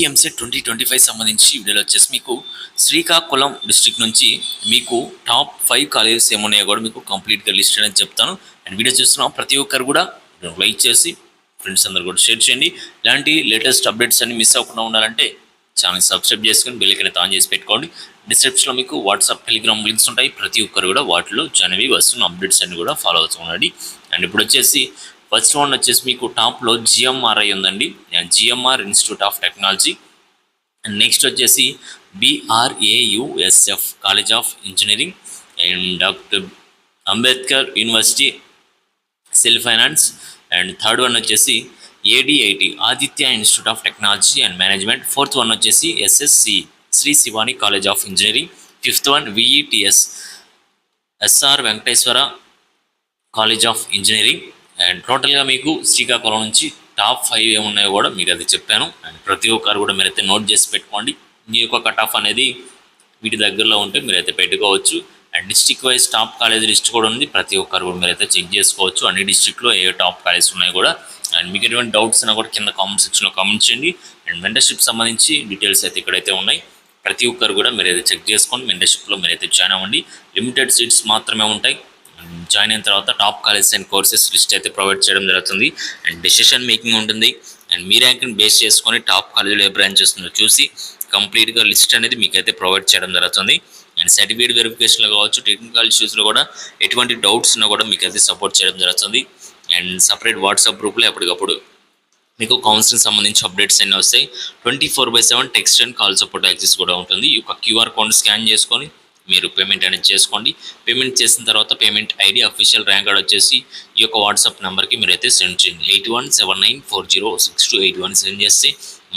ఏపీఎంసెట్ 2025 సంబంధించి వీడియోలో వచ్చేసి మీకు శ్రీకాకుళం డిస్ట్రిక్ట్ నుంచి మీకు టాప్ 5 కాలేజెస్ ఏమున్నాయో కూడా మీకు కంప్లీట్గా లిస్ట్ అనేది చెప్తాను. అండ్ వీడియో చూస్తున్నాం ప్రతి ఒక్కరు కూడా లైక్ చేసి ఫ్రెండ్స్ అందరు కూడా షేర్ చేయండి. ఇలాంటి లేటెస్ట్ అప్డేట్స్ అన్ని మిస్ అవ్వకుండా ఉండాలంటే ఛానల్ సబ్స్క్రైబ్ చేసుకొని బెల్ ఐకాన్ ఆన్ చేసి పెట్టుకోండి. డిస్క్రిప్షన్లో మీకు వాట్సాప్ టెలిగ్రామ్ లింక్స్ ఉంటాయి. ప్రతి ఒక్కరు కూడా వాటిలో జాయిన్ అయ్యి వస్తున్న అప్డేట్స్ అన్ని కూడా ఫాలో అవుతూ ఉండండి. అండ్ ఇప్పుడు వచ్చేసి ఫస్ట్ వన్ వచ్చేసి మీకు టాప్లో జిఎంఆర్ఐ ఉందండి, GMR institute of technology. And next వచ్చేసి BRAUSF college of engineering and doctor Ambedkar university self finance. And third one వచ్చేసి ADIT Aditya institute of technology and management. Fourth one వచ్చేసి SSC Sri Sivani college of engineering. Fifth one VETS SR Venkateswara college of engineering. And టోటల్గా మీకు శ్రీకాకుళం నుంచి top 5 ఏమున్నాయో కూడా మీకు అది చెప్పాను. అండ్ ప్రతి ఒక్కరు కూడా మీరైతే నోట్ చేసి పెట్టుకోండి. మీ యొక్క కట్ ఆఫ్ అనేది వీటి దగ్గరలో ఉంటే మీరైతే పెట్టుకోవచ్చు. And district wise top college list కూడా ఉంది. ప్రతి ఒక్కరు కూడా మీరైతే చెక్ చేసుకోవచ్చు అన్ని డిస్ట్రిక్ట్లో ఏ టాప్ కాలేజ్ ఉన్నాయో కూడా. అండ్ మీకు ఎటువంటి డౌట్స్ అయినా కూడా కింద కామెంట్ సెక్షన్లో కామెంట్ చేయండి. అండ్ మెంటర్షిప్ సంబంధించి డీటెయిల్స్ అయితే ఇక్కడైతే ఉన్నాయి. ప్రతి ఒక్కరు కూడా మీరైతే చెక్ చేసుకొని మెంటర్షిప్లో మీరైతే జాయిన్ అవ్వండి. లిమిటెడ్ సీట్స్ మాత్రమే ఉంటాయి. జాయిన్ అయిన తర్వాత top colleges and courses list అయితే ప్రొవైడ్ చేయడం జరుగుతుంది. అండ్ డెసిషన్ మేకింగ్ ఉంటుంది. అండ్ మీ ర్యాంక్ని బేస్ చేసుకొని టాప్ కాలేజీలో ఏ బ్రాంచ్ వస్తుందో చూసి కంప్లీట్గా లిస్ట్ అనేది మీకైతే ప్రొవైడ్ చేయడం జరుగుతుంది. అండ్ సర్టిఫికేట్ వెరిఫికేషన్లో కావచ్చు, టెక్నికల్ ఇష్యూస్లో కూడా ఎటువంటి డౌట్స్ ఉన్నా కూడా మీకైతే సపోర్ట్ చేయడం జరుగుతుంది. అండ్ సపరేట్ వాట్సాప్ గ్రూప్లో ఎప్పటికప్పుడు మీకు కౌన్సిలింగ్ సంబంధించి అప్డేట్స్ అన్నీ వస్తాయి. 24/7 text and call support access కూడా ఉంటుంది. ఈ యొక్క క్యూఆర్ కోడ్ స్కాన్ చేసుకొని మీరు పేమెంట్ అనేది చేసుకోండి. పేమెంట్ చేసిన తర్వాత payment ID official rank card వచ్చేసి ఈ యొక్క వాట్సాప్ నెంబర్కి మీరైతే సెండ్ చేయండి. 8179406281 సెండ్ చేస్తే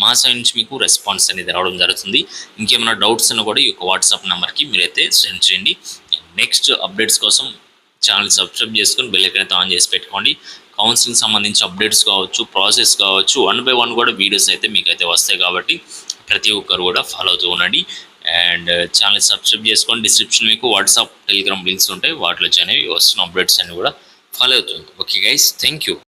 మా సైడ్ నుంచి మీకు రెస్పాన్స్ అనేది రావడం జరుగుతుంది. ఇంకేమైనా డౌట్స్ ఉన్నా కూడా ఈ యొక్క వాట్సాప్ నెంబర్కి మీరైతే సెండ్ చేయండి. నెక్స్ట్ అప్డేట్స్ కోసం ఛానల్ సబ్స్క్రైబ్ చేసుకొని బెల్ ఐకాన్ అయితే ఆన్ చేసి పెట్టుకోండి. కౌన్సిలింగ్ సంబంధించి అప్డేట్స్ కావచ్చు, ప్రాసెస్ కావచ్చు, 1 by 1 కూడా వీడియోస్ అయితే మీకైతే వస్తాయి. కాబట్టి ప్రతి ఒక్కరు కూడా ఫాలో అవుతూ ఉండండి. అండ్ ఛానల్ సబ్స్క్రైబ్ చేసుకొని డిస్క్రిప్షన్ మీకు వాట్సాప్ టెలిగ్రామ్ లింక్స్ ఉంటాయి. వాటిలో అనేవి వస్తున్న అప్డేట్స్ అన్ని కూడా ఫాలో అవుతుంది. Okay guys, thank you.